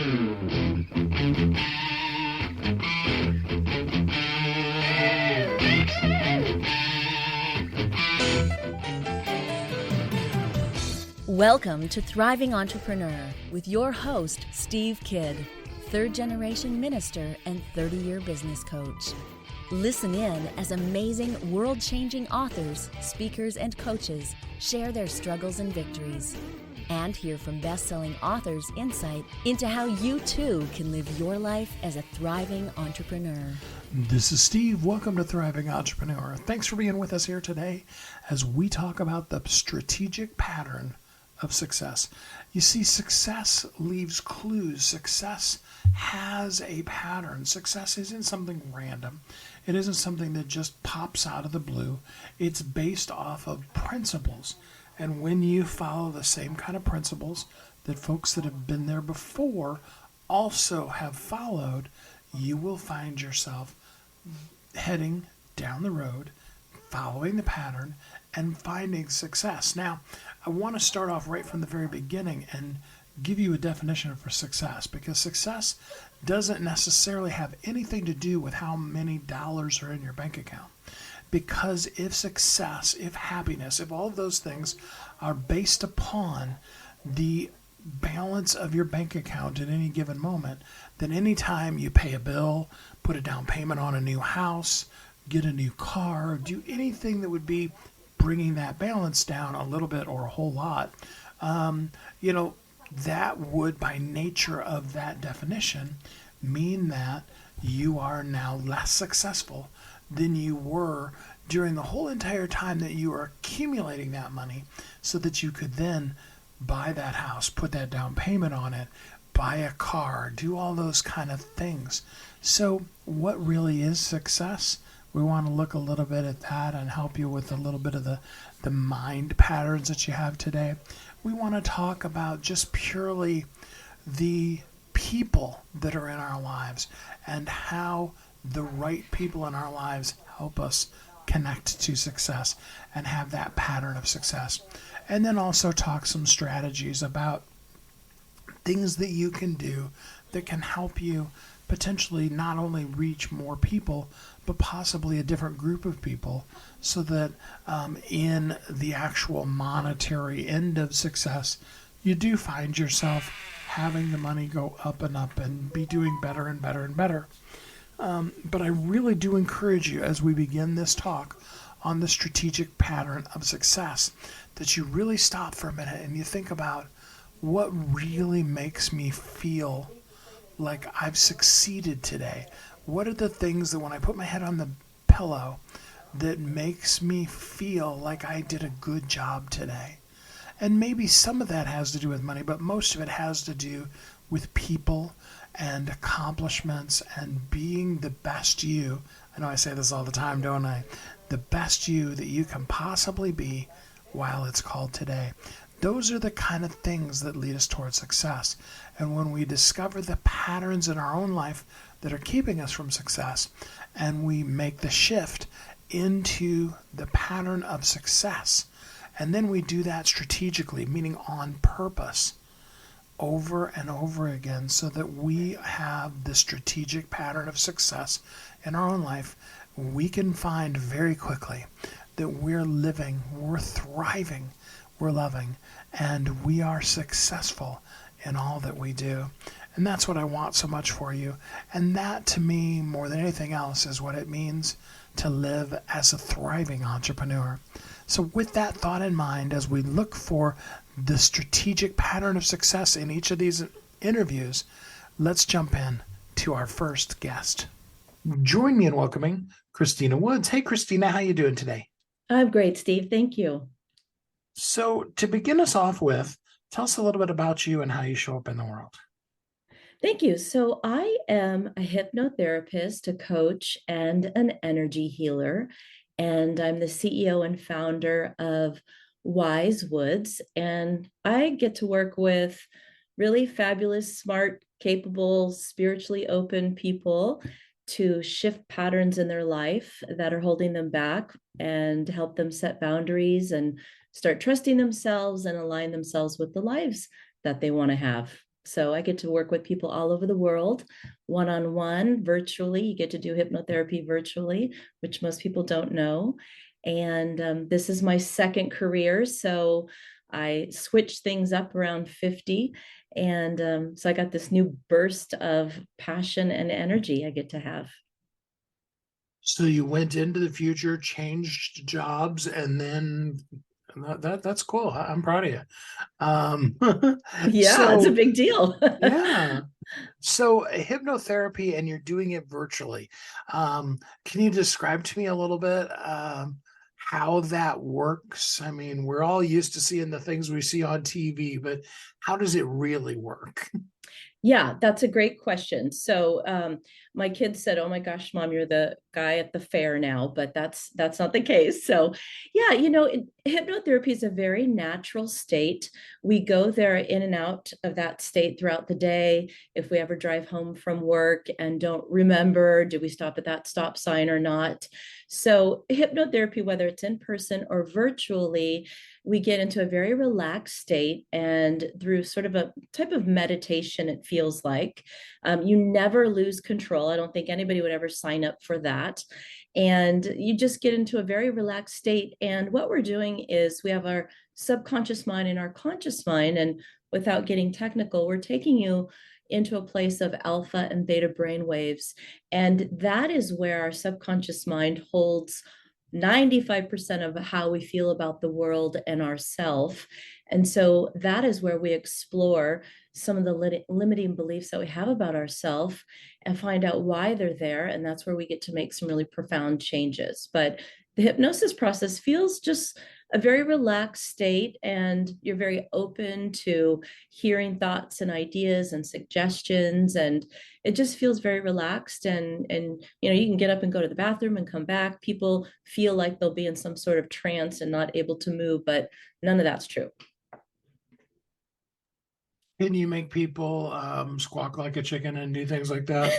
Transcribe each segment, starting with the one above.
Welcome to Thriving Entrepreneur with your host, Steve Kidd, third-generation minister and 30-year business coach. Listen in as amazing, world-changing authors, speakers, and coaches share their struggles and victories. And hear from best-selling authors' insight into how you too can live your life as a thriving entrepreneur. This is Steve. Welcome to Thriving Entrepreneur. Thanks for being with us here today as we talk about the strategic pattern of success. You see, success leaves clues. Success has a pattern. Success isn't something random. It isn't something that just pops out of the blue. It's based off of principles. And when you follow the same kind of principles that folks that have been there before also have followed, you will find yourself heading down the road, following the pattern, and finding success. Now, I want to start off right from the very beginning and give you a definition for success, because success doesn't necessarily have anything to do with how many dollars are in your bank account. Because if success, if happiness, if all of those things are based upon the balance of your bank account at any given moment, then anytime you pay a bill, put a down payment on a new house, get a new car, do anything that would be bringing that balance down a little bit or a whole lot, that would, by nature of that definition, mean that you are now less successful than you were during the whole entire time that you were accumulating that money so that you could then buy that house, put that down payment on it, buy a car, do all those kind of things. So what really is success? We want to look a little bit at that and help you with a little bit of the mind patterns that you have today. We want to talk about just purely the people that are in our lives and how the right people in our lives help us connect to success and have that pattern of success. And then also talk some strategies about things that you can do that can help you potentially not only reach more people, but possibly a different group of people, so that in the actual monetary end of success, you do find yourself having the money go up and be doing better and better and better. But I really do encourage you, as we begin this talk on the strategic pattern of success, that you really stop for a minute and you think about what really makes me feel like I've succeeded today. What are the things that when I put my head on the pillow that makes me feel like I did a good job today? And maybe some of that has to do with money, but most of it has to do with people and accomplishments and being the best you. I know I say this all the time, don't I? The best you that you can possibly be while it's called today. Those are the kind of things that lead us towards success. And when we discover the patterns in our own life that are keeping us from success, and we make the shift into the pattern of success, and then we do that strategically, meaning on purpose, over and over again, so that we have the strategic pattern of success in our own life, we can find very quickly that we're living, we're thriving, we're loving, and we are successful in all that we do. And that's what I want so much for you. And that, to me, more than anything else, is what it means to live as a thriving entrepreneur. So with that thought in mind, as we look for the strategic pattern of success in each of these interviews, let's jump in to our first guest. Join me in welcoming Christina Woods. Hey, Christina, how you doing today? I'm great, Steve. Thank you. So to begin us off with, tell us a little bit about you and how you show up in the world. Thank you. So I am a hypnotherapist, a coach, and an energy healer. And I'm the CEO and founder of Wise Woods. And I get to work with really fabulous, smart, capable, spiritually open people to shift patterns in their life that are holding them back and help them set boundaries and start trusting themselves and align themselves with the lives that they want to have. So I get to work with people all over the world, one-on-one, virtually. You get to do hypnotherapy virtually, which most people don't know. And this is my second career. So I switched things up around 50. And so I got this new burst of passion and energy I get to have. So you went into the future, changed jobs, and then that's cool. I'm proud of you. Um, Yeah, it's a so big deal. yeah. So hypnotherapy, and you're doing it virtually. Can you describe to me a little bit how that works? I mean, we're all used to seeing the things we see on TV, but how does it really work? Yeah, that's a great question. So my kids said, "Oh my gosh, mom, you're the guy at the fair now," but that's not the case. So yeah, hypnotherapy is a very natural state. We go there in and out of that state throughout the day. If we ever drive home from work and don't remember, do we stop at that stop sign or not? So hypnotherapy, whether it's in person or virtually, we get into a very relaxed state, and through sort of a type of meditation, it feels like you never lose control. I don't think anybody would ever sign up for that. And you just get into a very relaxed state. And what we're doing is we have our subconscious mind and our conscious mind. And without getting technical, we're taking you into a place of alpha and beta brain waves. And that is where our subconscious mind holds 95% of how we feel about the world and ourself. And so that is where we explore some of the limiting beliefs that we have about ourselves and find out why they're there. And that's where we get to make some really profound changes. But the hypnosis process feels just a very relaxed state, and you're very open to hearing thoughts and ideas and suggestions, and it just feels very relaxed. And you can get up and go to the bathroom and come back. People feel like they'll be in some sort of trance and not able to move, but none of that's true. Can you make people squawk like a chicken and do things like that?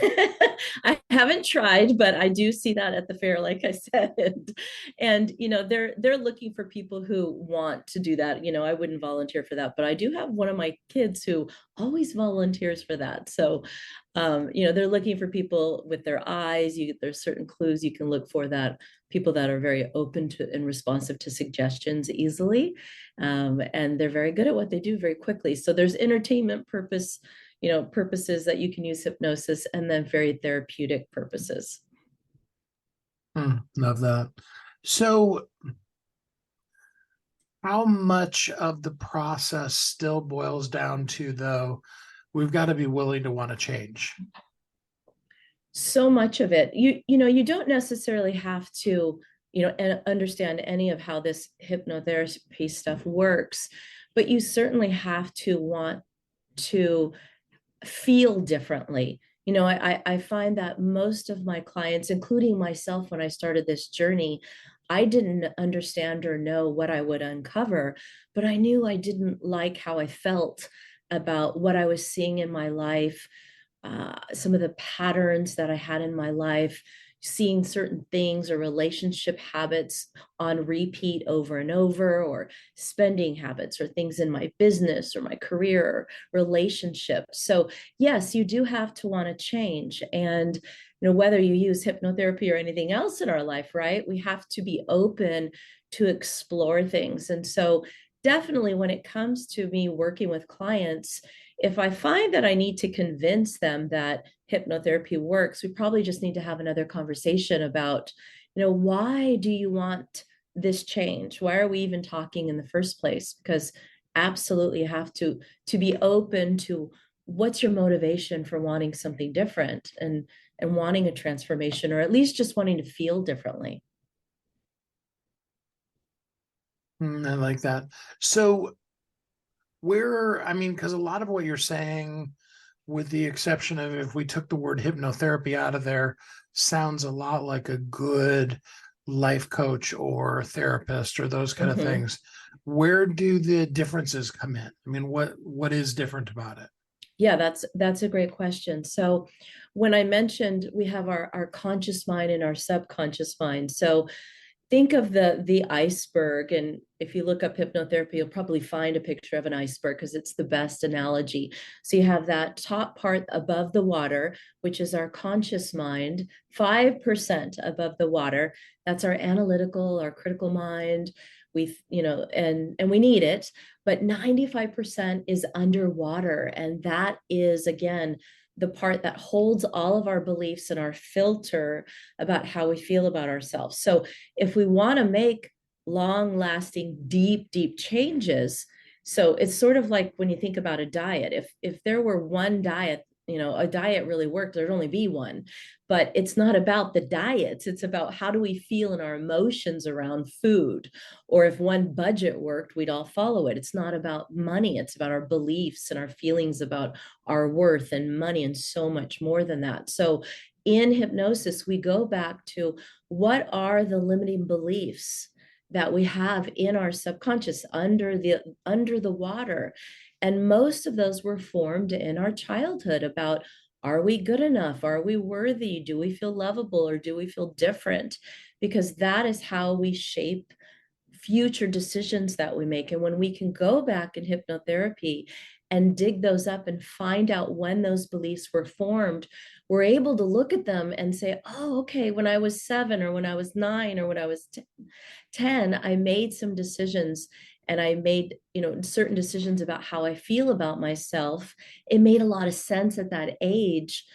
I haven't tried, but I do see that at the fair, like I said. They're looking for people who want to do that. I wouldn't volunteer for that, but I do have one of my kids who always volunteers for that. So they're looking for people with their eyes. There's certain clues you can look for, that people that are very open to and responsive to suggestions easily. And they're very good at what they do very quickly. So there's entertainment purposes that you can use hypnosis, and then very therapeutic purposes. Love that. So how much of the process still boils down to, though, we've got to be willing to want to change? So much of it, you don't necessarily have to, understand any of how this hypnotherapy stuff works, but you certainly have to want to feel differently. I find that most of my clients, including myself, when I started this journey, I didn't understand or know what I would uncover, but I knew I didn't like how I felt about what I was seeing in my life, some of the patterns that I had in my life, seeing certain things or relationship habits on repeat over and over, or spending habits or things in my business or my career or relationship. So yes, you do have to want to change. And whether you use hypnotherapy or anything else in our life, right, we have to be open to explore things. And so definitely when it comes to me working with clients, if I find that I need to convince them that hypnotherapy works, we probably just need to have another conversation about, why do you want this change? Why are we even talking in the first place? Because absolutely you have to be open to what's your motivation for wanting something different, and wanting a transformation, or at least just wanting to feel differently. I like that. So I mean, because a lot of what you're saying, with the exception of if we took the word hypnotherapy out of there, sounds a lot like a good life coach or therapist or those kind of Mm-hmm. things. Where do the differences come in? I mean, what is different about it? Yeah, that's a great question. So when I mentioned we have our conscious mind and our subconscious mind. So think of the iceberg, and if you look up hypnotherapy, you'll probably find a picture of an iceberg because it's the best analogy. So you have that top part above the water, which is our conscious mind, 5% above the water. That's our analytical, our critical mind. And we need it, but 95% is underwater, and that is again the part that holds all of our beliefs and our filter about how we feel about ourselves. So if we want to make long lasting, deep changes, so it's sort of like when you think about a diet. If there were one diet, a diet really worked, there'd only be one. But it's not about the diets, it's about how do we feel in our emotions around food. Or if one budget worked, we'd all follow it. It's not about money, it's about our beliefs and our feelings about our worth and money, and so much more than that. So in hypnosis, we go back to what are the limiting beliefs that we have in our subconscious under the water. And most of those were formed in our childhood about, are we good enough? Are we worthy? Do we feel lovable, or do we feel different? Because that is how we shape future decisions that we make. And when we can go back in hypnotherapy and dig those up and find out when those beliefs were formed, we're able to look at them and say, oh, okay, when I was 7 or when I was 9 or when I was 10, I made some decisions, and I made, certain decisions about how I feel about myself. It made a lot of sense at that age.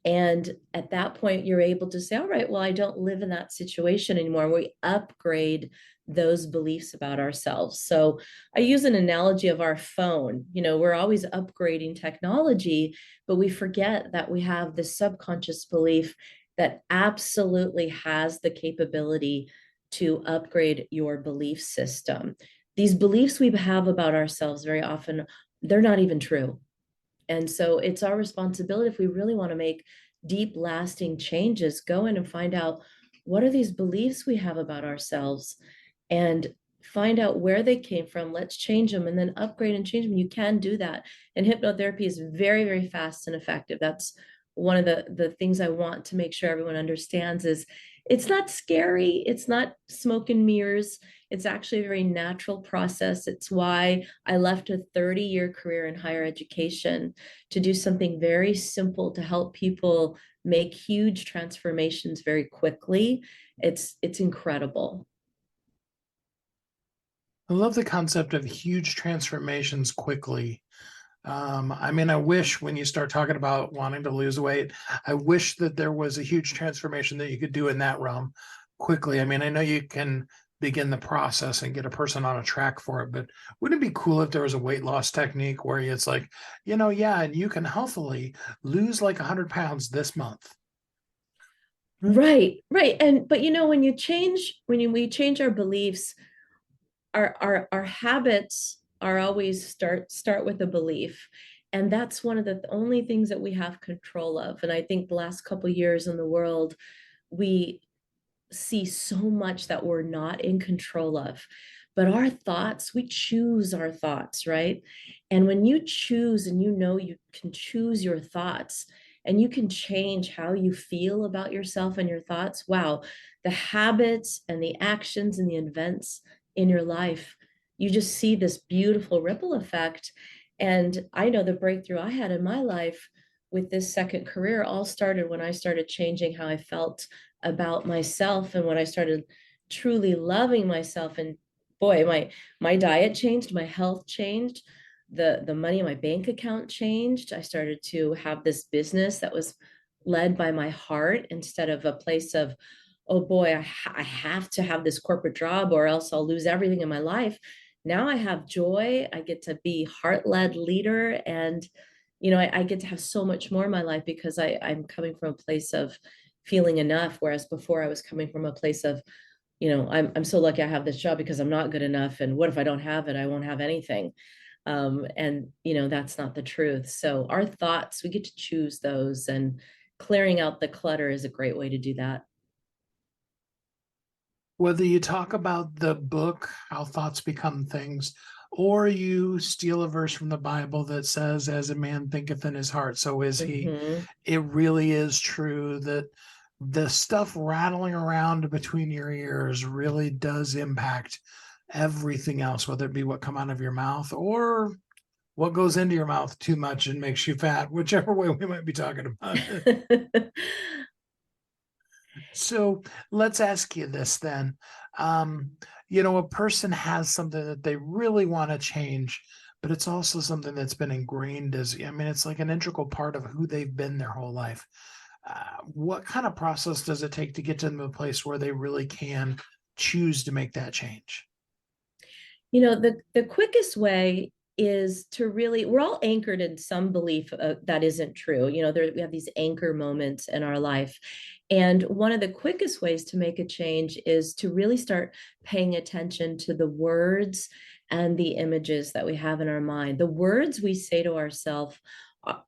And at that point, you're able to say, all right, well, I don't live in that situation anymore. We upgrade those beliefs about ourselves. So I use an analogy of our phone. We're always upgrading technology, but we forget that we have this subconscious belief that absolutely has the capability to upgrade your belief system. These beliefs we have about ourselves very often, they're not even true. And so it's our responsibility, if we really want to make deep, lasting changes, go in and find out what are these beliefs we have about ourselves, and find out where they came from. Let's change them and then upgrade and change them. You can do that. And hypnotherapy is very, very fast and effective. That's one of the things I want to make sure everyone understands is it's not scary. It's not smoke and mirrors. It's actually a very natural process. It's why I left a 30-year career in higher education to do something very simple to help people make huge transformations very quickly. It's incredible. I love the concept of huge transformations quickly. I wish when you start talking about wanting to lose weight, I wish that there was a huge transformation that you could do in that realm quickly. I know you can begin the process and get a person on a track for it, but wouldn't it be cool if there was a weight loss technique where it's like, yeah, and you can healthily lose like 100 pounds this month? Right. And but when we change our beliefs, our habits are always start with a belief. And that's one of the only things that we have control of. And I think the last couple of years in the world, we see so much that we're not in control of. But our thoughts, we choose our thoughts, right? And when you choose, and you can choose your thoughts, and you can change how you feel about yourself and your thoughts, wow, the habits and the actions and the events in your life, you just see this beautiful ripple effect. And I know the breakthrough I had in my life with this second career all started when I started changing how I felt about myself, and when I started truly loving myself. And boy, my diet changed, my health changed, the money in my bank account changed. I started to have this business that was led by my heart instead of a place of, oh boy, I have to have this corporate job or else I'll lose everything in my life. Now I have joy. I get to be heart-led leader, and I get to have so much more in my life because I'm coming from a place of feeling enough, whereas before I was coming from a place of, I'm so lucky I have this job because I'm not good enough, and what if I don't have it? I won't have anything. And that's not the truth. So our thoughts, we get to choose those, and clearing out the clutter is a great way to do that. Whether you talk about the book, How Thoughts Become Things, or you steal a verse from the Bible that says, as a man thinketh in his heart, so is he. Mm-hmm. It really is true that the stuff rattling around between your ears really does impact everything else, whether it be what come out of your mouth or what goes into your mouth too much and makes you fat, whichever way we might be talking about it. So let's ask you this then. Um, a person has something that they really want to change, but it's also something that's been ingrained it's like an integral part of who they've been their whole life. What kind of process does it take to get to a place where they really can choose to make that change? The quickest way is to really, we're all anchored in some belief that isn't true. We have these anchor moments in our life. And one of the quickest ways to make a change is to really start paying attention to the words and the images that we have in our mind. The words we say to ourselves,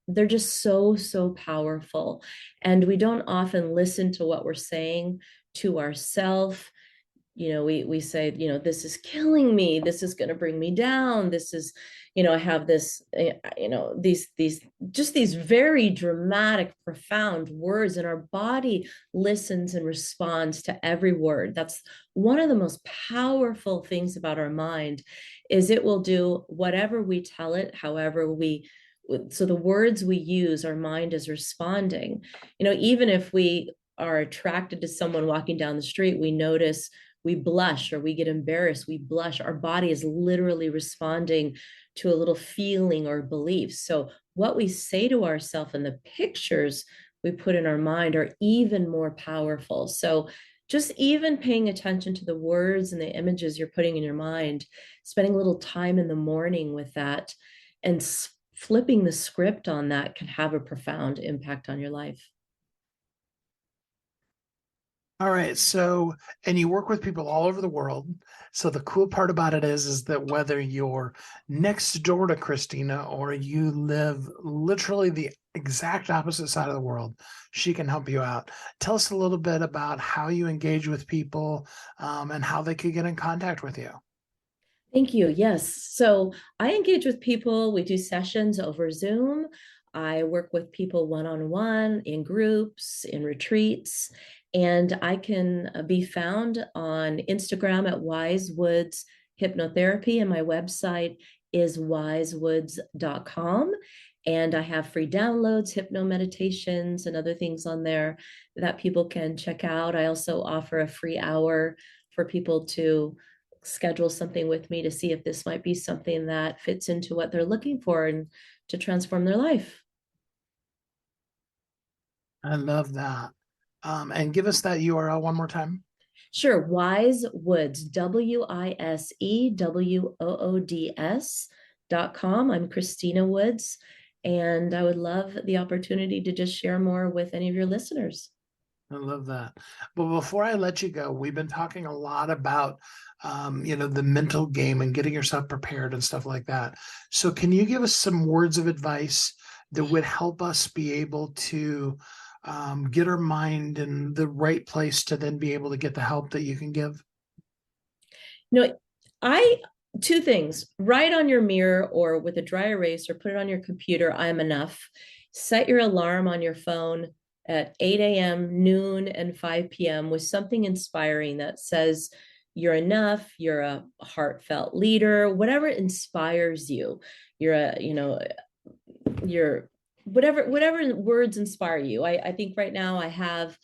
they're just so, so powerful. And we don't often listen to what we're saying to ourselves. We say, this is killing me, this is going to bring me down, this is, I have this, these very dramatic, profound words, and our body listens and responds to every word. That's one of the most powerful things about our mind, is it will do whatever we tell it, however we, so the words we use, our mind is responding. Even if we are attracted to someone walking down the street, we notice we blush or we get embarrassed, we blush. Our body is literally responding to a little feeling or belief. So what we say to ourselves and the pictures we put in our mind are even more powerful. So just even paying attention to the words and the images you're putting in your mind, spending a little time in the morning with that, and flipping the script on that can have a profound impact on your life. All right. So, and you work with people all over the world. So the cool part about it is that whether you're next door to Christina or you live literally the exact opposite side of the world, she can help you out. Tell us a little bit about how you engage with people, and how they could get in contact with you. Thank you. Yes. So I engage with people. We do sessions over Zoom. I work with people one on one, in groups, in retreats, and I can be found on Instagram at Wise Woods Hypnotherapy, and my website is wisewoods.com. And I have free downloads, hypno meditations, and other things on there that people can check out. I also offer a free hour for people to schedule something with me to see if this might be something that fits into what they're looking for and to transform their life. I love that. And give us that URL one more time. Sure. Wise Woods, WISEWOODS.com. I'm Christina Woods, and I would love the opportunity to just share more with any of your listeners. I love that. But before I let you go, we've been talking a lot about, the mental game and getting yourself prepared and stuff like that. So can you give us some words of advice that would help us be able to get our mind in the right place to then be able to get the help that you can give? No, I two things. Write on your mirror or with a dry erase or put it on your computer, I am enough. Set your alarm on your phone at 8 a.m., noon, and 5 p.m. with something inspiring that says you're enough, you're a heartfelt leader, whatever inspires you. You're you're whatever words inspire you. I think right now I have,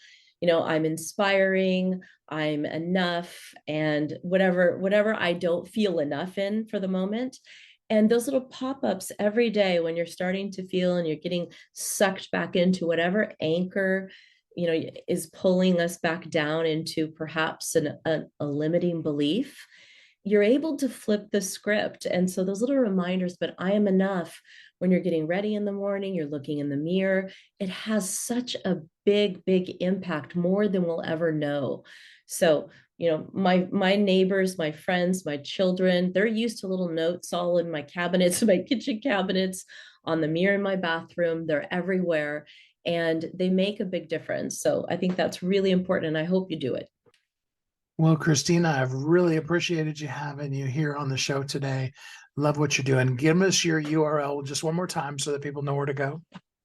I'm inspiring, I'm enough, and whatever I don't feel enough in for the moment. And those little pop-ups every day when you're starting to feel and you're getting sucked back into whatever anchor, is pulling us back down into perhaps a limiting belief, you're able to flip the script. And so those little reminders, but I am enough, when you're getting ready in the morning, you're looking in the mirror, it has such a big, big impact, more than we'll ever know. So, my neighbors, my friends, my children, they're used to little notes all in my cabinets, my kitchen cabinets, on the mirror in my bathroom. They're everywhere and they make a big difference. So I think that's really important, and I hope you do it. Well, Christina, I've really appreciated you having you here on the show today. Love what you're doing. Give us your URL just one more time so that people know where to go.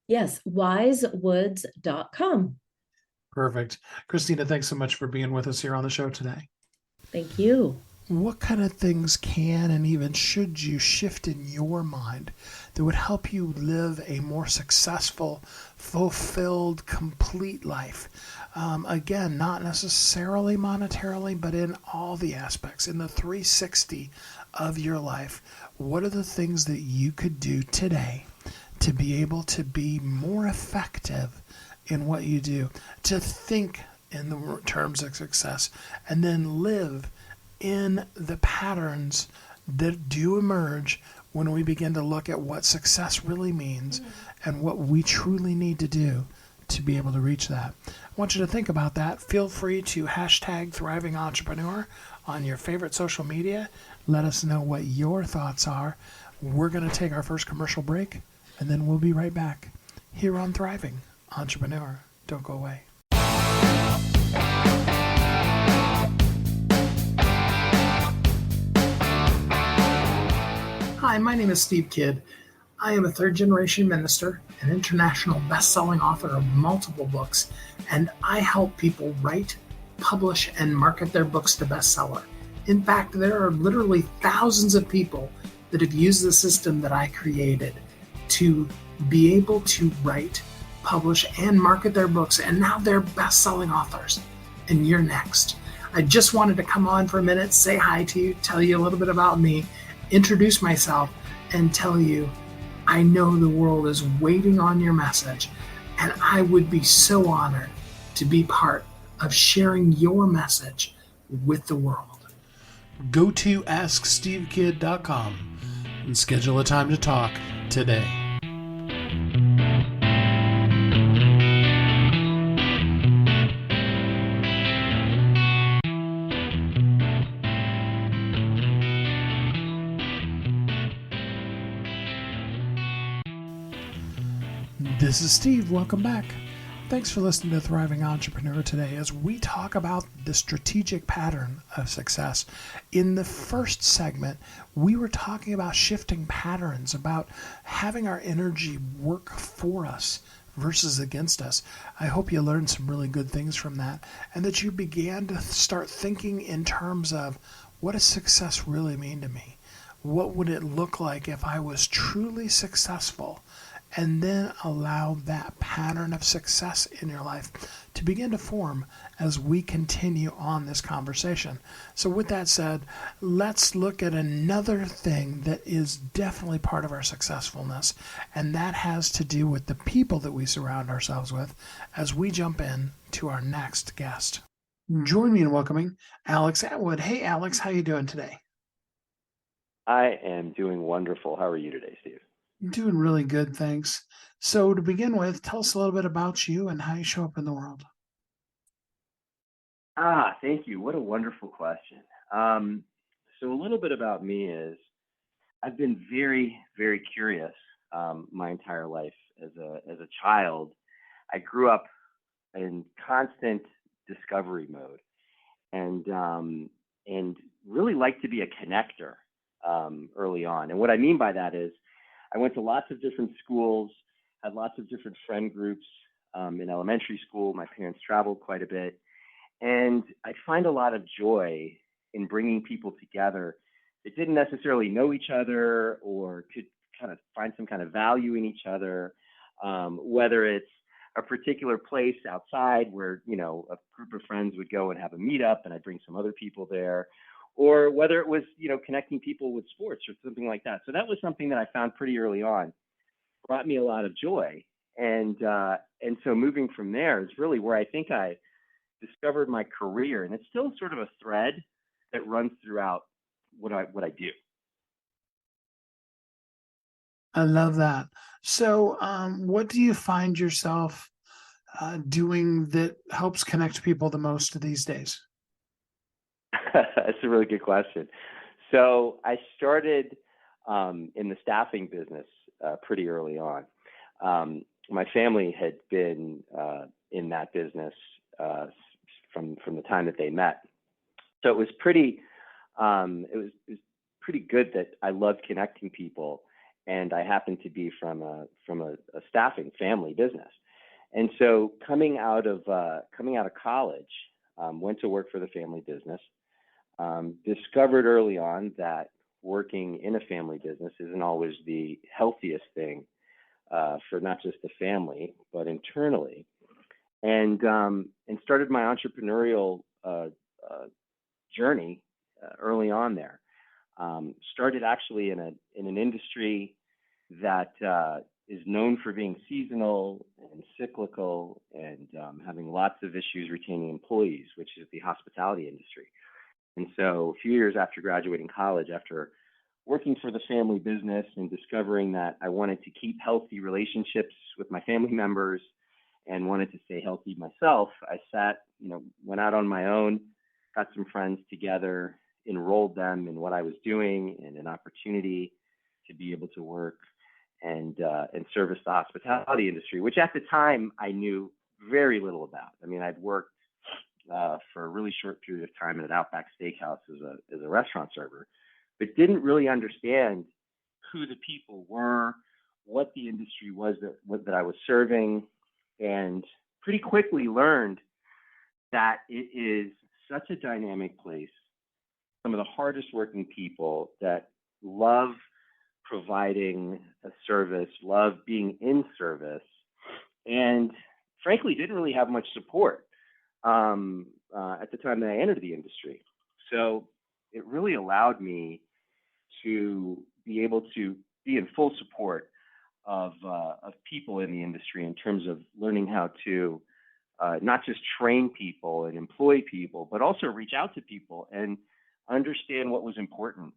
Yes, wisewoods.com. Perfect. Christina, thanks so much for being with us here on the show today. Thank you. What kind of things can and even should you shift in your mind that would help you live a more successful, fulfilled, complete life? Again, not necessarily monetarily, but in all the aspects, in the 360 of your life. What are the things that you could do today to be able to be more effective in what you do, to think in the terms of success, and then live in the patterns that do emerge when we begin to look at what success really means and what we truly need to do to be able to reach that. I want you to think about that. Feel free to hashtag Thriving Entrepreneur on your favorite social media. Let us know what your thoughts are. We're going to take our first commercial break, and then we'll be right back here on Thriving Entrepreneur. Don't go away. Hi, my name is Steve Kidd. I am a third-generation minister, an international best-selling author of multiple books, and I help people write, publish, and market their books to bestseller. In fact, there are literally thousands of people that have used the system that I created to be able to write, publish, and market their books, and now they're best-selling authors. And you're next. I just wanted to come on for a minute, say hi to you, tell you a little bit about me, introduce myself, and tell you I know the world is waiting on your message, and I would be so honored to be part of sharing your message with the world. Go to AskSteveKidd.com and schedule a time to talk today. This is Steve. Welcome back. Thanks for listening to Thriving Entrepreneur today as we talk about the strategic pattern of success. In the first segment, we were talking about shifting patterns, about having our energy work for us versus against us. I hope you learned some really good things from that and that you began to start thinking in terms of what does success really mean to me? What would it look like if I was truly successful? And then allow that pattern of success in your life to begin to form as we continue on this conversation. So with that said, let's look at another thing that is definitely part of our successfulness, and that has to do with the people that we surround ourselves with as we jump in to our next guest. Join me in welcoming Alex Atwood. Hey, Alex, how you doing today? I am doing wonderful. How are you today, Steve? Doing really good, thanks. So to begin with, tell us a little bit about you and how you show up in the world. Thank you. What a wonderful question. So a little bit about me is I've been very, very curious my entire life. As a child, I grew up in constant discovery mode, and really like to be a connector early on. And what I mean by that is I went to lots of different schools, had lots of different friend groups in elementary school. My parents traveled quite a bit. And I find a lot of joy in bringing people together that didn't necessarily know each other or could kind of find some kind of value in each other, whether it's a particular place outside where, a group of friends would go and have a meetup and I'd bring some other people there, or whether it was, connecting people with sports or something like that. So that was something that I found pretty early on, brought me a lot of joy. And so moving from there is really where I think I discovered my career. And it's still sort of a thread that runs throughout what I do. I love that. So what do you find yourself doing that helps connect people the most these days? That's a really good question. So I started in the staffing business pretty early on. My family had been in that business from the time that they met. So it was pretty pretty good that I loved connecting people, and I happened to be from a staffing family business. And so coming out of college, went to work for the family business. Discovered early on that working in a family business isn't always the healthiest thing for not just the family but internally, and started my entrepreneurial journey early on there. Started actually in an industry that is known for being seasonal and cyclical and having lots of issues retaining employees, which is the hospitality industry. And so a few years after graduating college, after working for the family business and discovering that I wanted to keep healthy relationships with my family members and wanted to stay healthy myself, I went out on my own, got some friends together, enrolled them in what I was doing and an opportunity to be able to work and service the hospitality industry, which at the time I knew very little about. I mean, I'd worked for a really short period of time at an Outback Steakhouse as a restaurant server, but didn't really understand who the people were, what the industry was that I was serving, and pretty quickly learned that it is such a dynamic place. Some of the hardest working people that love providing a service, love being in service, and frankly didn't really have much support at the time that I entered the industry. So it really allowed me to be able to be in full support of people in the industry in terms of learning how to not just train people and employ people, but also reach out to people and understand what was important.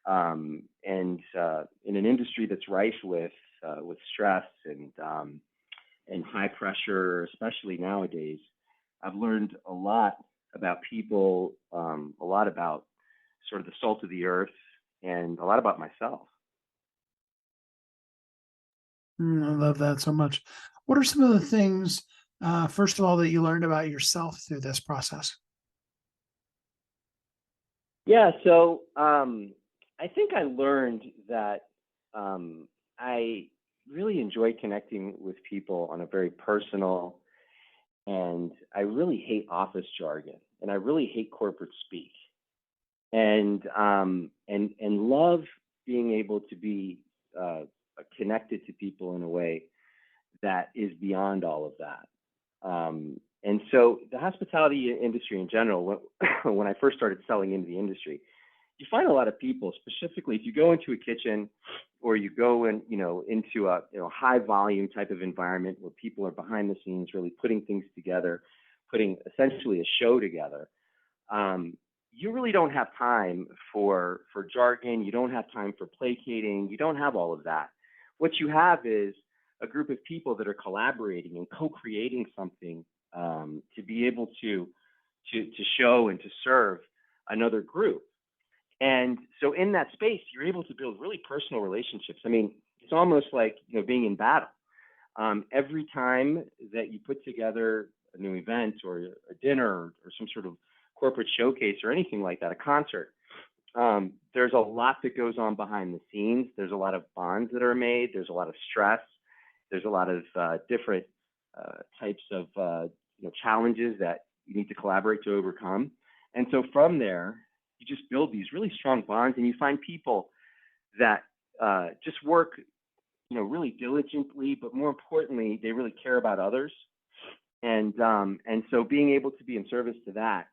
And in an industry that's rife with stress and high pressure, especially nowadays, I've learned a lot about people, a lot about sort of the salt of the earth, and a lot about myself. I love that so much. What are some of the things, first of all, that you learned about yourself through this process? Yeah, so I think I learned that I really enjoy connecting with people on a very personal, and I really hate office jargon, and I really hate corporate speak, and love being able to be connected to people in a way that is beyond all of that. And so the hospitality industry in general, when I first started selling into the industry, you find a lot of people, specifically if you go into a kitchen or you go into a high volume type of environment where people are behind the scenes really putting things together, putting essentially a show together. You really don't have time for jargon. You don't have time for placating. You don't have all of that. What you have is a group of people that are collaborating and co-creating something to be able to show and to serve another group. And so in that space, you're able to build really personal relationships. I mean, it's almost like being in battle. Every time that you put together a new event or a dinner or some sort of corporate showcase or anything like that, a concert, there's a lot that goes on behind the scenes. There's a lot of bonds that are made. There's a lot of stress. There's a lot of different types of challenges that you need to collaborate to overcome. And so from there, you just build these really strong bonds, and you find people that just work, really diligently, but more importantly, they really care about others. And so being able to be in service to that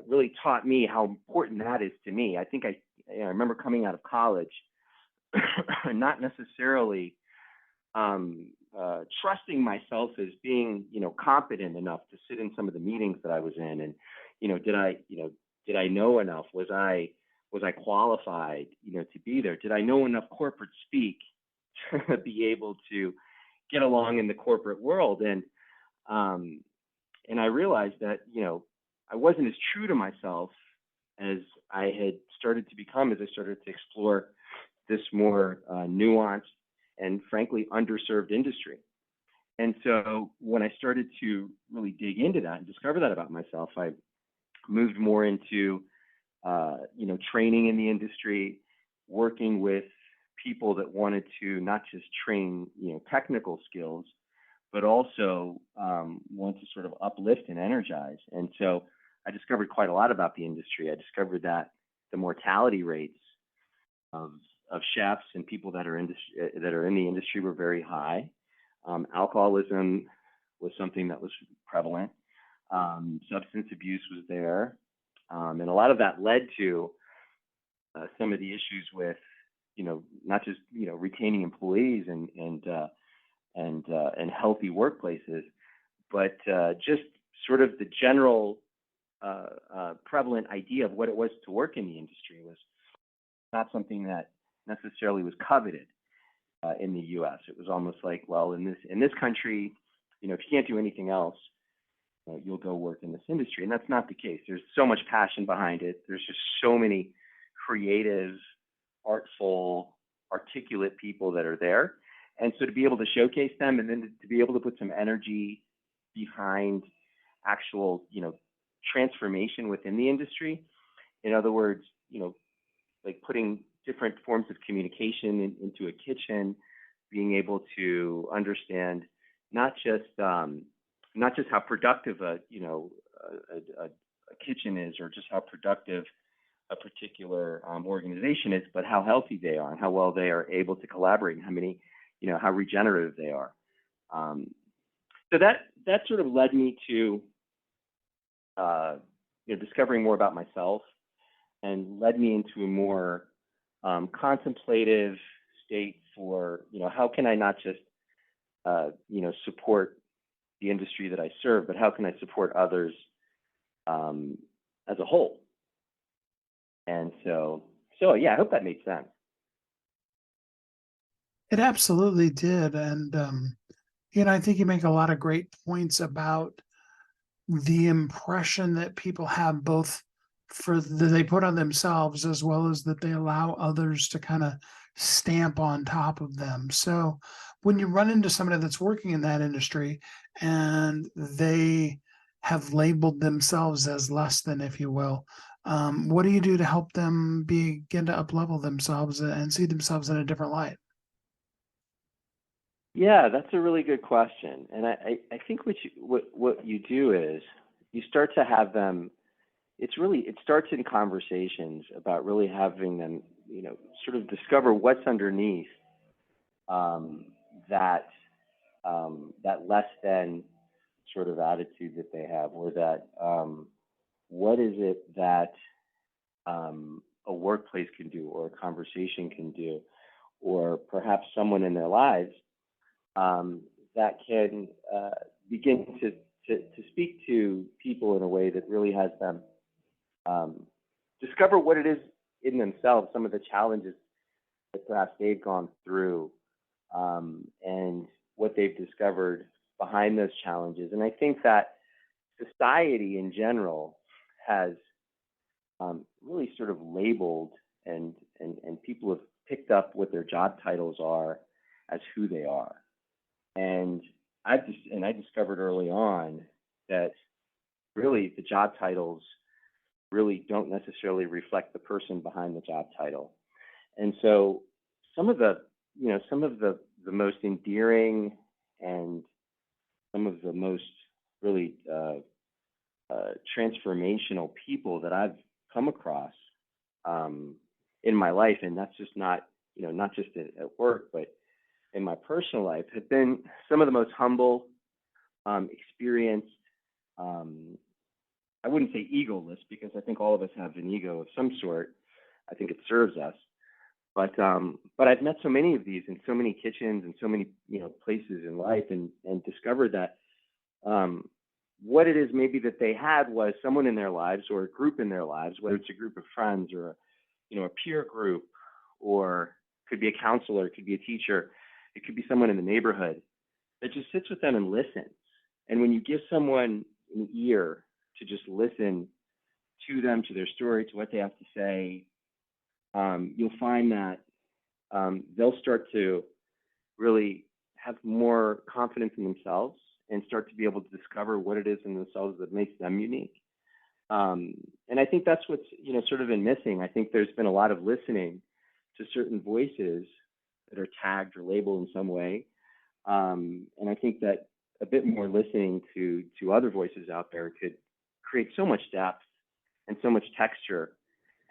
really taught me how important that is to me. I think I remember coming out of college, not necessarily trusting myself as being, competent enough to sit in some of the meetings that I was in, and did I know enough? Was I qualified, to be there? Did I know enough corporate speak to be able to get along in the corporate world? And I realized that, I wasn't as true to myself as I had started to become as I started to explore this more nuanced and frankly underserved industry. And so when I started to really dig into that and discover that about myself, I moved more into training in the industry, working with people that wanted to not just train technical skills, but also want to sort of uplift and energize. And so I discovered quite a lot about the industry. I discovered that the mortality rates of chefs and people that are in the industry were very high. Alcoholism was something that was prevalent. Substance abuse was there, and a lot of that led to some of the issues with, not just retaining employees and healthy workplaces, but just sort of the general prevalent idea of what it was to work in the industry was not something that necessarily was coveted in the U.S. It was almost like, well, in this country, if you can't do anything else, you'll go work in this industry, and that's not the case. There's so much passion behind it. There's just so many creative, artful, articulate people that are there, and so to be able to showcase them, and then to be able to put some energy behind actual, transformation within the industry. In other words, like putting different forms of communication into a kitchen, being able to understand not just how productive a kitchen is, or just how productive a particular organization is, but how healthy they are and how well they are able to collaborate, and how regenerative they are. So that sort of led me to discovering more about myself, and led me into a more contemplative state for, how can I not just support the industry that I serve, but how can I support others as a whole? And so yeah, I hope that made sense. It absolutely did. And, I think you make a lot of great points about the impression that people have, both that they put on themselves, as well as that they allow others to kind of stamp on top of them. So when you run into somebody that's working in that industry and they have labeled themselves as less than, if you will, what do you do to help them begin to up-level themselves and see themselves in a different light? Yeah, that's a really good question. And I think what you do is you start to have them, it starts in conversations about really having them, sort of discover what's underneath that less than sort of attitude that they have, or that what is it that a workplace can do, or a conversation can do, or perhaps someone in their lives that can begin to speak to people in a way that really has them discover what it is in themselves, some of the challenges that perhaps they've gone through, and what they've discovered behind those challenges. And I think that society in general has really sort of labeled and people have picked up what their job titles are as who they are. And I discovered early on that really the job titles really don't necessarily reflect the person behind the job title. And so some of the most endearing and some of the most really transformational people that I've come across in my life, and that's just not just at work, but in my personal life, have been some of the most humble, experienced. I wouldn't say egoless, because I think all of us have an ego of some sort. I think it serves us. But I've met so many of these in so many kitchens and so many places in life, and discovered that what it is maybe that they had was someone in their lives, or a group in their lives, whether it's a group of friends or a peer group, or could be a counselor, it could be a teacher, it could be someone in the neighborhood that just sits with them and listens. And when you give someone an ear to just listen to them, to their story, to what they have to say, you'll find that they'll start to really have more confidence in themselves and start to be able to discover what it is in themselves that makes them unique. And I think that's what's sort of been missing. I think there's been a lot of listening to certain voices that are tagged or labeled in some way. And I think that a bit more listening to other voices out there could create so much depth and so much texture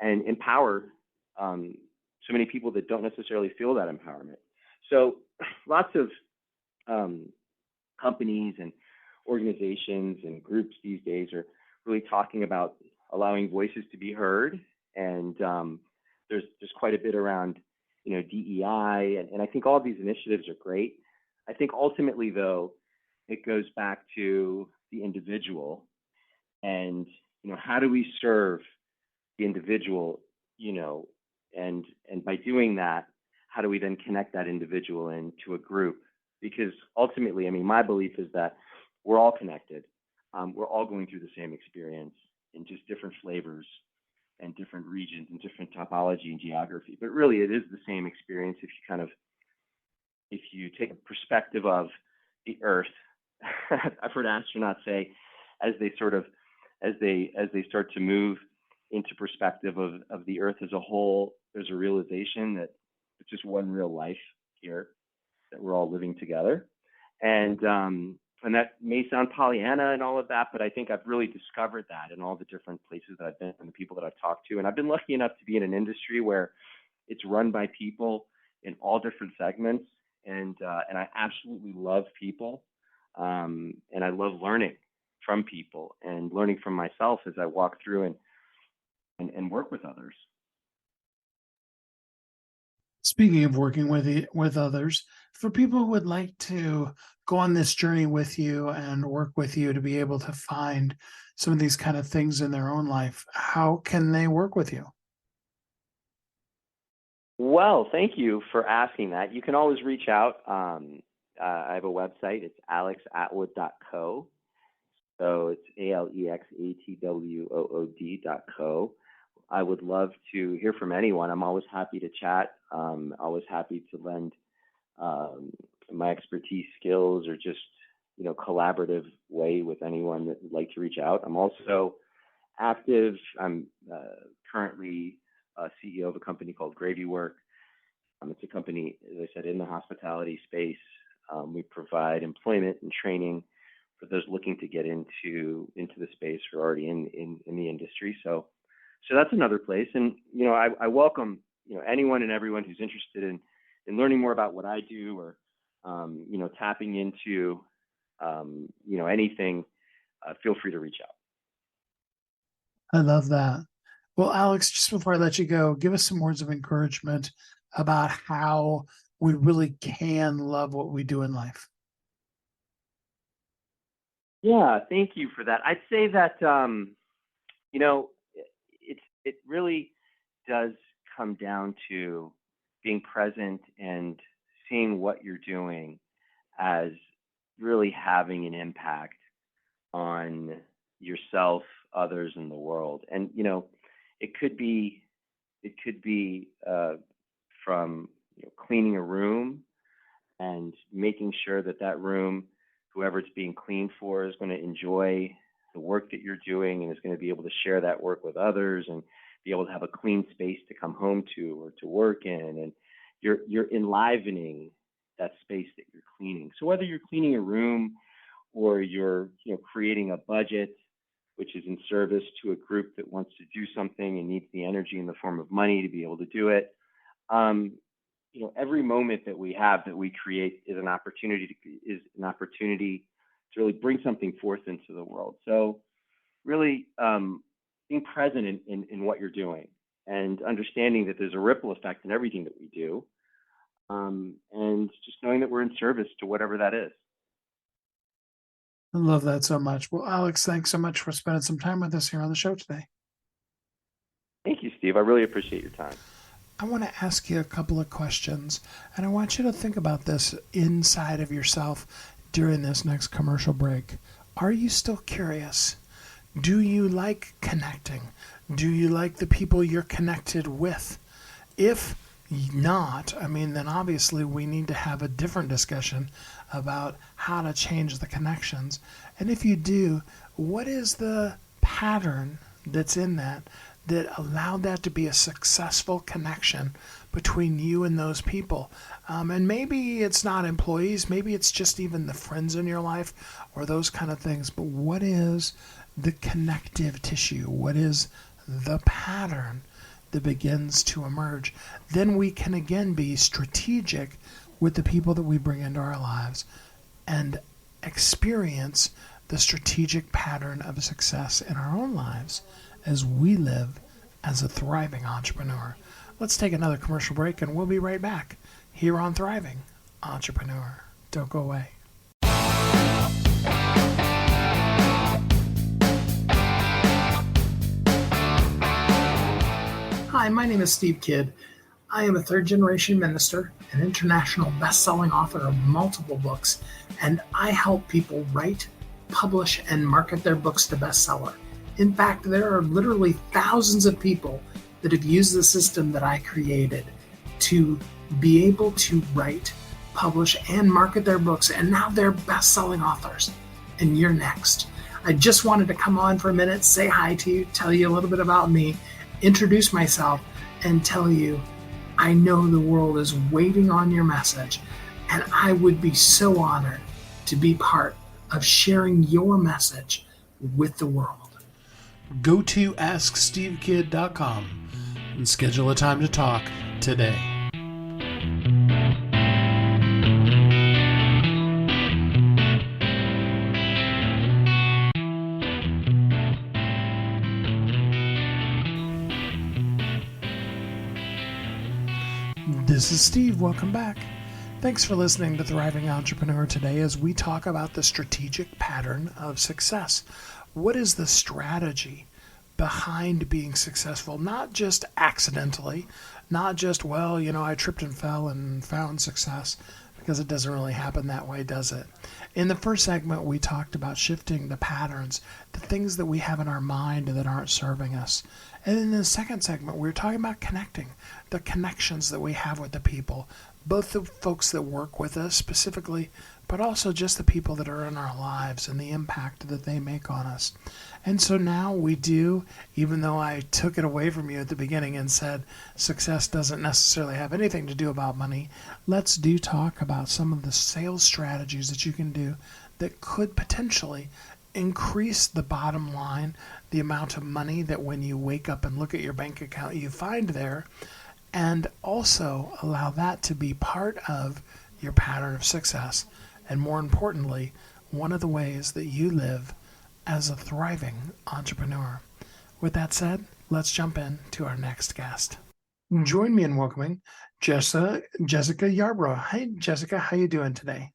and empower so many people that don't necessarily feel that empowerment. So lots of um, companies and organizations and groups these days are really talking about allowing voices to be heard. And there's quite a bit around, DEI, and I think all of these initiatives are great. I think ultimately, though, it goes back to the individual and how do we serve the individual, you know, and by doing that, how do we then connect that individual into a group? Because ultimately, I mean, my belief is that we're all connected. We're all going through the same experience in just different flavors and different regions and different topology and geography. But really, it is the same experience if you take a perspective of the Earth. I've heard astronauts say, as they sort of as they start to move into perspective of the Earth as a whole, there's a realization that it's just one real life here that we're all living together, and that may sound Pollyanna and all of that, but I think I've really discovered that in all the different places that I've been and the people that I've talked to, and I've been lucky enough to be in an industry where it's run by people in all different segments, and I absolutely love people, and I love learning from people and learning from myself as I walk through and work with others. Speaking of working with others, for people who would like to go on this journey with you and work with you to be able to find some of these kind of things in their own life, how can they work with you? Well, thank you for asking that. You can always reach out. I have a website. It's alexatwood.co. So it's alexatwood.co. I would love to hear from anyone. I'm always happy to chat. Always happy to lend my expertise, skills, or just collaborative way with anyone that would like to reach out. I'm also active. I'm currently CEO of a company called Gravy Work. It's a company, as I said, in the hospitality space. We provide employment and training for those looking to get into the space or already in the industry. So that's another place. And I welcome anyone and everyone who's interested in learning more about what I do, or tapping into anything. Feel free to reach out. I love that. Well, Alex, just before I let you go, give us some words of encouragement about how we really can love what we do in life. Yeah, thank you for that. I'd say that it really does come down to being present and seeing what you're doing as really having an impact on yourself, others, and the world. And it could be from cleaning a room and making sure that room, whoever it's being cleaned for, is going to enjoy the work that you're doing and is going to be able to share that work with others and be able to have a clean space to come home to or to work in, and you're enlivening that space that you're cleaning. So whether you're cleaning a room or you're creating a budget which is in service to a group that wants to do something and needs the energy in the form of money to be able to do it, every moment that we have that we create is an opportunity to really bring something forth into the world. So really being present in what you're doing and understanding that there's a ripple effect in everything that we do, and just knowing that we're in service to whatever that is. I love that so much. Well, Alex, thanks so much for spending some time with us here on the show today. Thank you, Steve. I really appreciate your time. I want to ask you a couple of questions, and I want you to think about this inside of yourself during this next commercial break. Are you still curious? Do you like connecting? Do you like the people you're connected with? If not, then obviously we need to have a different discussion about how to change the connections. And if you do, what is the pattern that's in that that allowed that to be a successful connection between you and those people. And maybe it's not employees, maybe it's just even the friends in your life or those kind of things. But what is the connective tissue? What is the pattern that begins to emerge? Then we can again be strategic with the people that we bring into our lives and experience the strategic pattern of success in our own lives as we live as a thriving entrepreneur. Let's take another commercial break and we'll be right back here on Thriving Entrepreneur. Don't go away. Hi, my name is Steve Kidd. I am a third-generation minister, an international best-selling author of multiple books, and I help people write, publish, and market their books to bestseller. In fact, there are literally thousands of people that have used the system that I created to be able to write, publish, and market their books, and now they're best-selling authors. And you're next. I just wanted to come on for a minute, say hi to you, tell you a little bit about me, introduce myself, and tell you I know the world is waiting on your message, and I would be so honored to be part of sharing your message with the world. Go to AskSteveKidd.com and schedule a time to talk today. This is Steve. Welcome back. Thanks for listening to Thriving Entrepreneur today as we talk about the strategic pattern of success. What is the strategy behind being successful? Not just accidentally, not just, I tripped and fell and found success, because it doesn't really happen that way, does it? In the first segment, we talked about shifting the patterns, the things that we have in our mind that aren't serving us. And in the second segment, we were talking about connecting, the connections that we have with the people, both the folks that work with us specifically, but also just the people that are in our lives and the impact that they make on us. And so now we do, even though I took it away from you at the beginning and said success doesn't necessarily have anything to do about money, let's talk about some of the sales strategies that you can do that could potentially increase the bottom line, the amount of money that when you wake up and look at your bank account you find there, and also allow that to be part of your pattern of success. And more importantly, one of the ways that you live as a thriving entrepreneur. With that said, let's jump in to our next guest. Join me in welcoming Jessica Yarbrough. Hey, Jessica, how you doing today?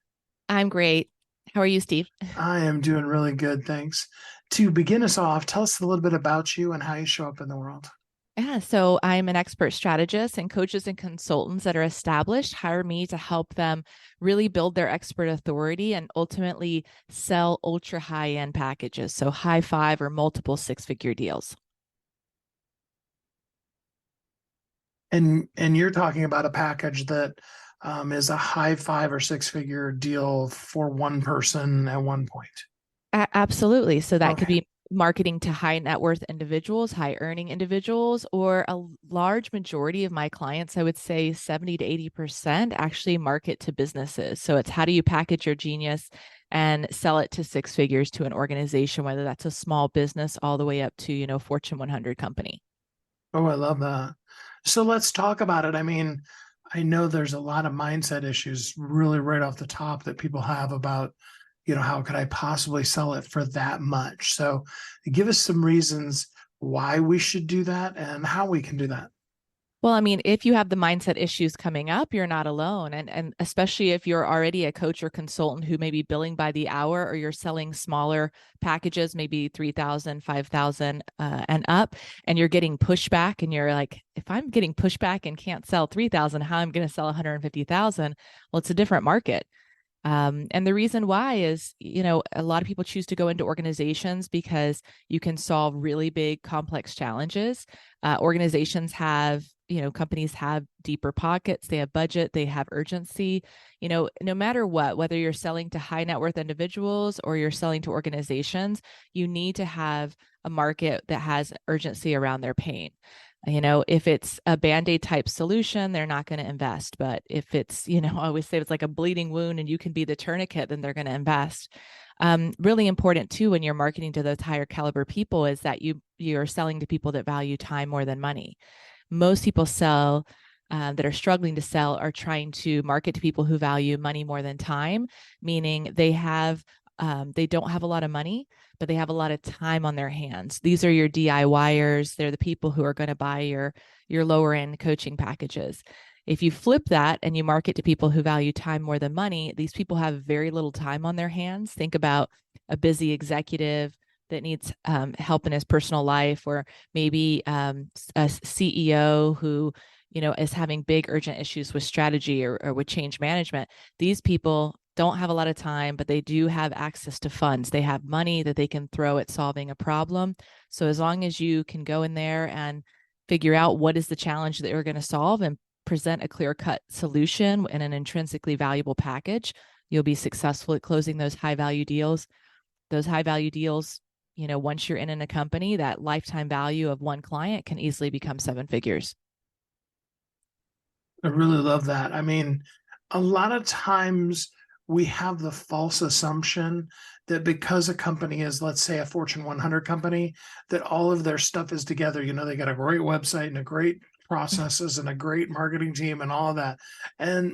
I'm great. How are you, Steve? I am doing really good, thanks. To begin us off, tell us a little bit about you and how you show up in the world. Yeah, so I'm an expert strategist, and coaches and consultants that are established hire me to help them really build their expert authority and ultimately sell ultra high-end packages, so high five or multiple six-figure deals. And you're talking about a package that is a high 5 or 6 figure deal for one person at one point. Absolutely. So that could be marketing to high net worth individuals, high earning individuals, or a large majority of my clients, I would say 70 to 80% actually market to businesses. So it's how do you package your genius and sell it to six figures to an organization, whether that's a small business all the way up to, Fortune 100 company. Oh, I love that. So let's talk about it. I mean, I know there's a lot of mindset issues really right off the top that people have about, how could I possibly sell it for that much? So give us some reasons why we should do that and how we can do that. Well, I mean, if you have the mindset issues coming up, you're not alone. And especially if you're already a coach or consultant who may be billing by the hour, or you're selling smaller packages, maybe 3,000, 5,000 and up, and you're getting pushback and you're like, if I'm getting pushback and can't sell 3,000, how am I going to sell 150,000? Well, it's a different market. And the reason why is, a lot of people choose to go into organizations because you can solve really big, complex challenges. Organizations have companies have deeper pockets, they have budget, they have urgency. No matter what, whether you're selling to high net worth individuals or you're selling to organizations, you need to have a market that has urgency around their pain. If it's a Band-Aid type solution, they're not going to invest. But if it's, I always say it's like a bleeding wound and you can be the tourniquet, then they're going to invest. Really important too, when you're marketing to those higher caliber people, is that you're selling to people that value time more than money. Most people that are struggling to sell are trying to market to people who value money more than time, meaning they don't have a lot of money, but they have a lot of time on their hands. These are your DIYers. They're the people who are going to buy your lower end coaching packages. If you flip that and you market to people who value time more than money, these people have very little time on their hands. Think about a busy executive that needs help in his personal life, or maybe a CEO who, is having big urgent issues with strategy or with change management. These people don't have a lot of time, but they do have access to funds. They have money that they can throw at solving a problem. So as long as you can go in there and figure out what is the challenge that you're going to solve and present a clear-cut solution and an intrinsically valuable package, you'll be successful at closing those high-value deals. Those high-value deals, once you're in a company, that lifetime value of one client can easily become 7 figures. I really love that. I mean, a lot of times we have the false assumption that because a company is, let's say, a Fortune 100 company, that all of their stuff is together. They got a great website and a great processes and a great marketing team and all of that. And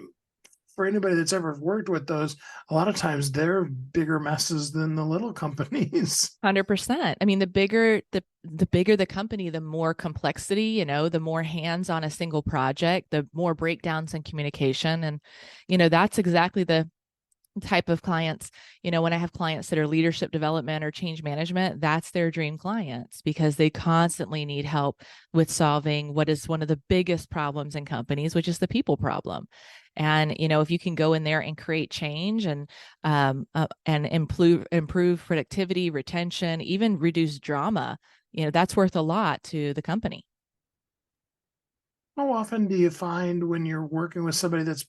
for anybody that's ever worked with those, a lot of times they're bigger messes than the little companies. 100%. I mean, the bigger the company, the more complexity, the more hands on a single project, the more breakdowns in communication. And, that's exactly the type of clients, when I have clients that are leadership development or change management, that's their dream clients, because they constantly need help with solving what is one of the biggest problems in companies, which is the people problem. And, if you can go in there and create change and improve productivity, retention, even reduce drama, that's worth a lot to the company. How often do you find when you're working with somebody that's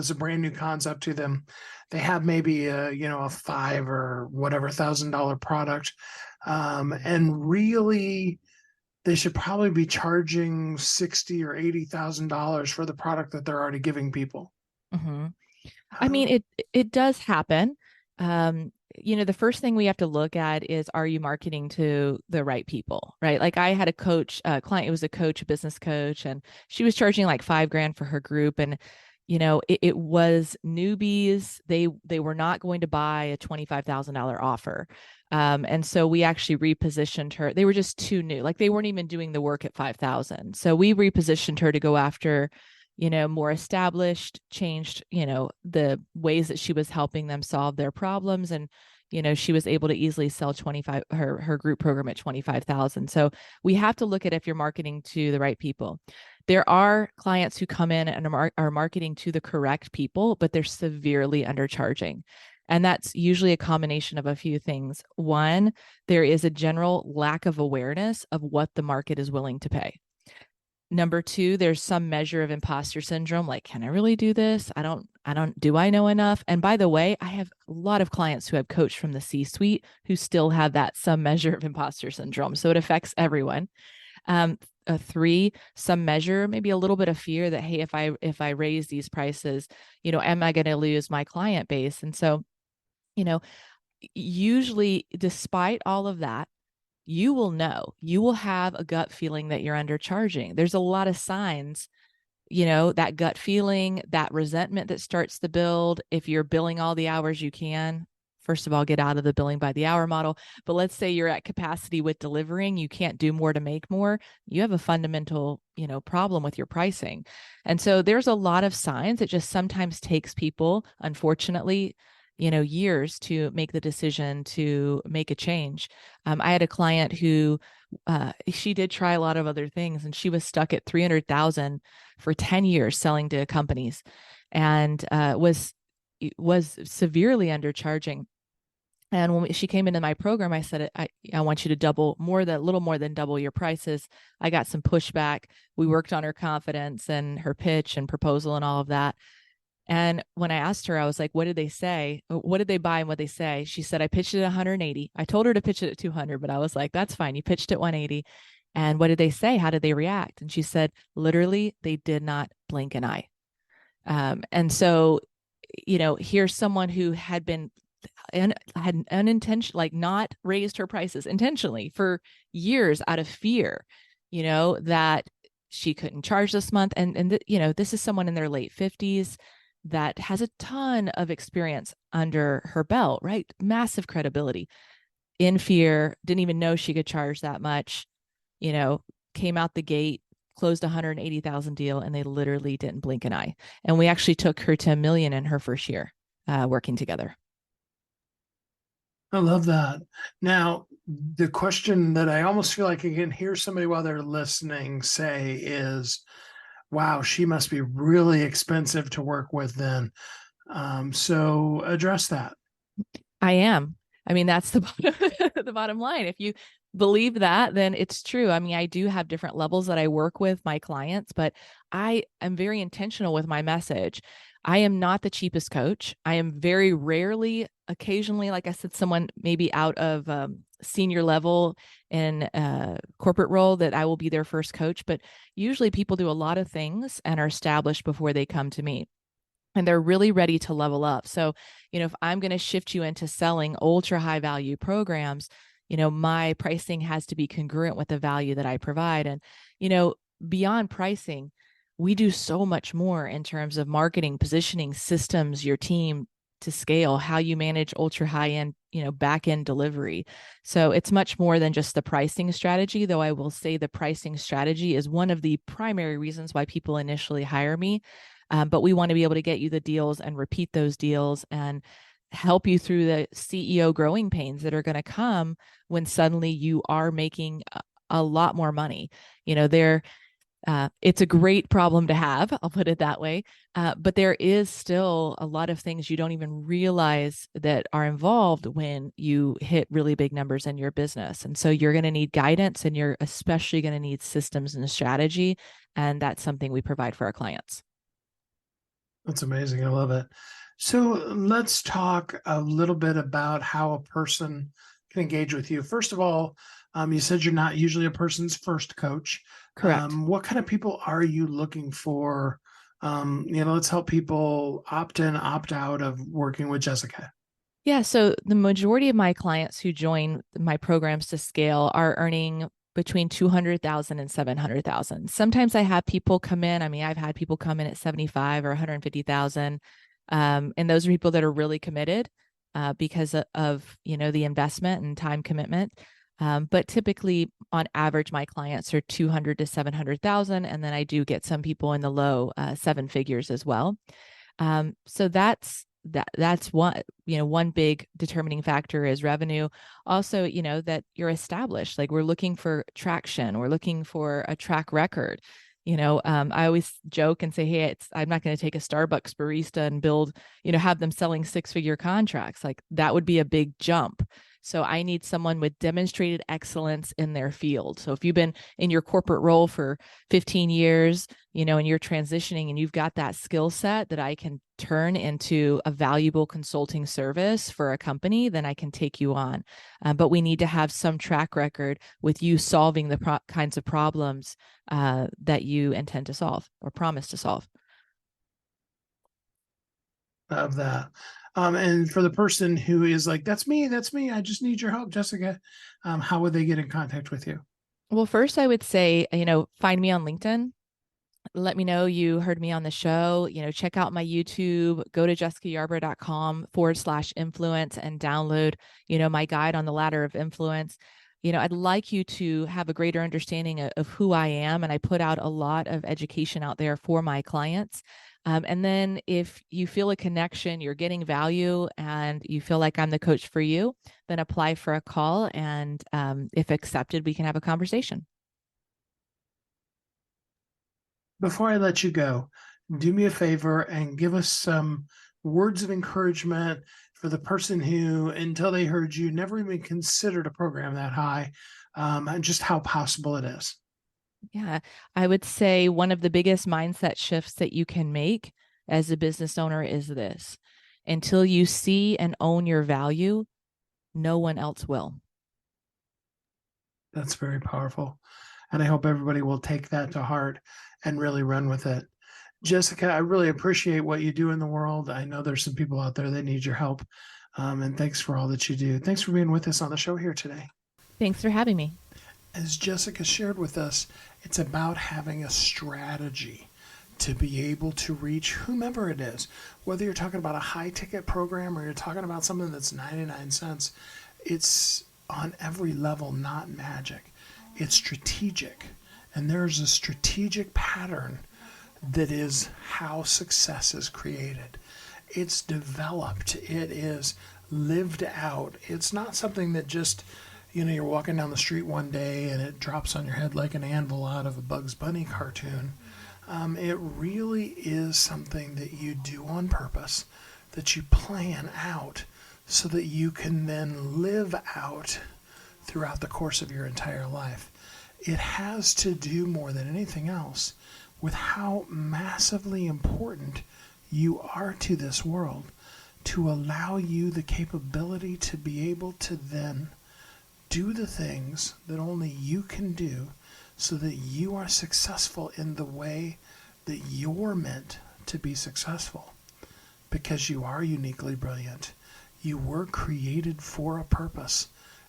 a brand new concept to them, they have maybe a $5,000 or whatever $1,000 product, and really they should probably be charging $60,000 or $80,000 for the product that they're already giving people? Mm-hmm. I mean, it does happen. The first thing we have to look at is, are you marketing to the right people, right? Like I had a client, it was a business coach, and she was charging like $5,000 for her group. And, it was newbies. They were not going to buy a $25,000 offer. And so we actually repositioned her. They were just too new. Like they weren't even doing the work at 5,000. So we repositioned her to go after more established, changed, the ways that she was helping them solve their problems. And, she was able to easily sell her group program at 25,000. So we have to look at if you're marketing to the right people. There are clients who come in and are marketing to the correct people, but they're severely undercharging. And that's usually a combination of a few things. One, there is a general lack of awareness of what the market is willing to pay. Number two, there's some measure of imposter syndrome. Like, can I really do this? Do I know enough? And by the way, I have a lot of clients who have coached from the C-suite who still have that some measure of imposter syndrome. So it affects everyone. Three, some measure, maybe a little bit of fear that, hey, if I raise these prices, am I going to lose my client base? And so, usually despite all of that, you will have a gut feeling that you're undercharging. There's a lot of signs, that gut feeling, that resentment that starts to build. If you're billing all the hours you can, first of all, get out of the billing by the hour model. But let's say you're at capacity with delivering, you can't do more to make more. You have a fundamental, problem with your pricing. And so there's a lot of signs. It just sometimes takes people, unfortunately, years to make the decision to make a change. I had a client who she did try a lot of other things, and she was stuck at 300,000 for 10 years selling to companies, and was severely undercharging. And when she came into my program, I said, I want you to little more than double your prices. I got some pushback. We worked on her confidence and her pitch and proposal and all of that. And when I asked her, I was like, what did they say? What did they buy and what they say? She said, I pitched it at 180. I told her to pitch it at 200, but I was like, that's fine. You pitched it 180. And what did they say? How did they react? And she said, literally, they did not blink an eye. And so, here's someone who had been and had unintentional, like not raised her prices intentionally for years out of fear, that she couldn't charge this month. And this is someone in their late 50s that has a ton of experience under her belt, right? Massive credibility, in fear, didn't even know she could charge that much, came out the gate, closed a 180,000 deal, and they literally didn't blink an eye. And we actually took her to $1 million in her first year working together. I love that. Now, the question that I almost feel like I can hear somebody while they're listening say is, wow, she must be really expensive to work with then. So address that. I am. I mean, that's the the bottom line. If you believe that, then it's true. I mean, I do have different levels that I work with my clients, but I am very intentional with my message. I am not the cheapest coach. I am very rarely, occasionally, like I said, someone maybe out of senior level in a corporate role that I will be their first coach. But usually people do a lot of things and are established before they come to me. And they're really ready to level up. So, if I'm going to shift you into selling ultra high value programs, my pricing has to be congruent with the value that I provide. And, beyond pricing, we do so much more in terms of marketing, positioning, systems, your team to scale, how you manage ultra high end, back end delivery. So it's much more than just the pricing strategy, though I will say the pricing strategy is one of the primary reasons why people initially hire me. But we want to be able to get you the deals and repeat those deals and help you through the CEO growing pains that are going to come when suddenly you are making a lot more money. It's a great problem to have, I'll put it that way. But there is still a lot of things you don't even realize that are involved when you hit really big numbers in your business. And so you're going to need guidance, and you're especially going to need systems and strategy. And that's something we provide for our clients. That's amazing. I love it. So let's talk a little bit about how a person can engage with you. First of all, you said you're not usually a person's first coach. Correct. What kind of people are you looking for? Let's help people opt in, opt out of working with Jessica. Yeah. So the majority of my clients who join my programs to scale are earning between 200,000 and 700,000. Sometimes I have people come in. I mean, I've had people come in at 75 or 150,000. And those are people that are really committed because of, the investment and time commitment. But typically on average, my clients are 200 to 700,000. And then I do get some people in the low seven figures as well. So that's one big determining factor is revenue. Also, that you're established. Like, we're looking for traction. We're looking for a track record. I always joke and say, hey, I'm not going to take a Starbucks barista and have them selling 6-figure contracts. Like, that would be a big jump. So I need someone with demonstrated excellence in their field. So if you've been in your corporate role for 15 years, and you're transitioning and you've got that skill set that I can turn into a valuable consulting service for a company, then I can take you on. But we need to have some track record with you solving the kinds of problems that you intend to solve or promise to solve. Of that. And for the person who is like, that's me, I just need your help, Jessica. How would they get in contact with you? Well, first I would say, find me on LinkedIn. Let me know you heard me on the show. Check out my YouTube, go to jessicayarbrough.com/influence and download, my guide on the ladder of influence. I'd like you to have a greater understanding of who I am. And I put out a lot of education out there for my clients. And then if you feel a connection, you're getting value, and you feel like I'm the coach for you, then apply for a call. And if accepted, we can have a conversation. Before I let you go, do me a favor and give us some words of encouragement for the person who, until they heard you, never even considered a program that high, and just how possible it is? Yeah, I would say one of the biggest mindset shifts that you can make as a business owner is this: until you see and own your value, no one else will. That's very powerful. And I hope everybody will take that to heart and really run with it. Jessica, I really appreciate what you do in the world. I know there's some people out there that need your help. And thanks for all that you do. Thanks for being with us on the show here today. Thanks for having me. As Jessica shared with us, it's about having a strategy to be able to reach whomever it is. Whether you're talking about a high ticket program or you're talking about something that's 99 cents, it's on every level not magic. It's strategic. And there's a strategic pattern that is how success is created. It's developed. It is lived out. It's not something that just, you're walking down the street one day and it drops on your head like an anvil out of a Bugs Bunny cartoon. It really is something that you do on purpose, that you plan out so that you can then live out throughout the course of your entire life. It has to do more than anything else with how massively important you are to this world, to allow you the capability to be able to then do the things that only you can do so that you are successful in the way that you're meant to be successful. Because you are uniquely brilliant. You were created for a purpose,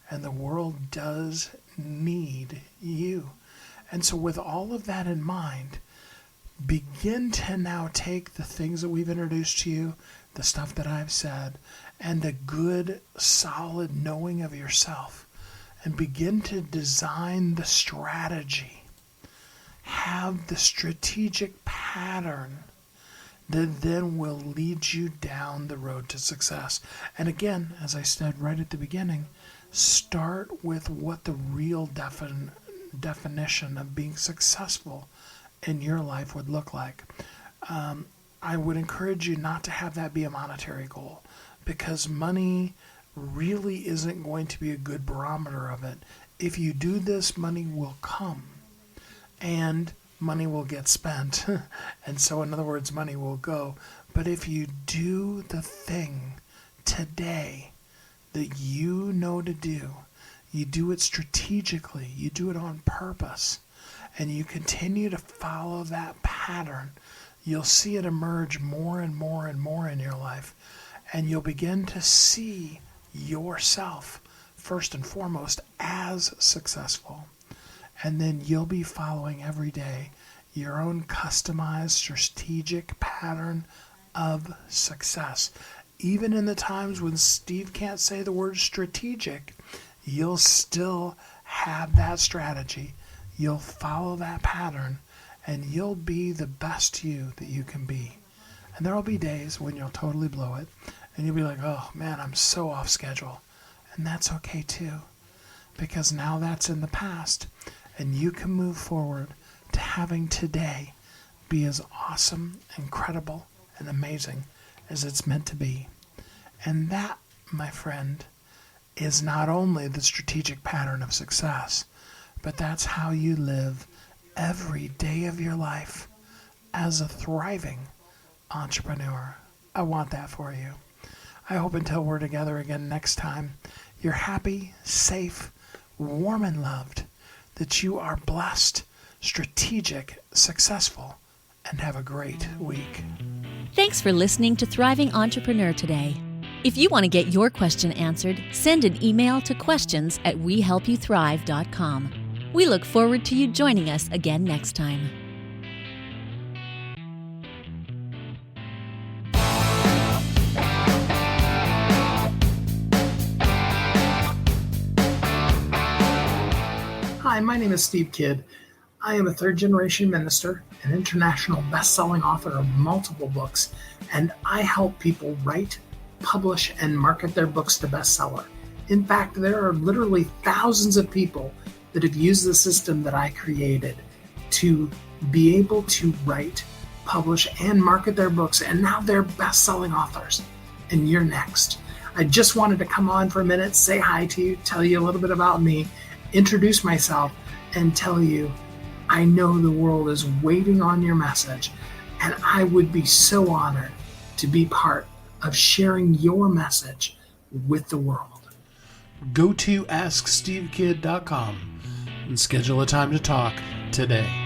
and the world does need you. And so with all of that in mind, begin to now take the things that we've introduced to you, the stuff that I've said, and a good, solid knowing of yourself, and begin to design the strategy. Have the strategic pattern that then will lead you down the road to success. And again, as I said right at the beginning, start with what the real definition of being successful in your life would look like. I would encourage you not to have that be a monetary goal, because money really isn't going to be a good barometer of it. If you do this, money will come and money will get spent. And so in other words, money will go. But if you do the thing today that you know to do, you do it strategically, you do it on purpose, and you continue to follow that pattern, you'll see it emerge more and more and more in your life. And you'll begin to see yourself, first and foremost, as successful. And then you'll be following every day your own customized strategic pattern of success. Even in the times when Steve can't say the word strategic, you'll still have that strategy. You'll follow that pattern, and you'll be the best you that you can be. And there will be days when you'll totally blow it, and you'll be like, oh man, I'm so off schedule. And that's okay too, because now that's in the past, and you can move forward to having today be as awesome, incredible, and amazing as it's meant to be. And that, my friend, is not only the strategic pattern of success, but that's how you live every day of your life as a thriving entrepreneur. I want that for you. I hope until we're together again next time, you're happy, safe, warm, and loved, that you are blessed, strategic, successful, and have a great week. Thanks for listening to Thriving Entrepreneur today. If you want to get your question answered, send an email to questions@wehelpyouthrive.com. We look forward to you joining us again next time. Hi, my name is Steve Kidd. I am a third-generation minister, an international best-selling author of multiple books, and I help people write, publish, and market their books to bestseller. In fact, there are literally thousands of people that have used the system that I created to be able to write, publish, and market their books, and now they're best-selling authors. And you're next. I just wanted to come on for a minute, say hi to you, tell you a little bit about me, introduce myself, and tell you I know the world is waiting on your message, and I would be so honored to be part of sharing your message with the world. Go to AskSteveKid.com and schedule a time to talk today.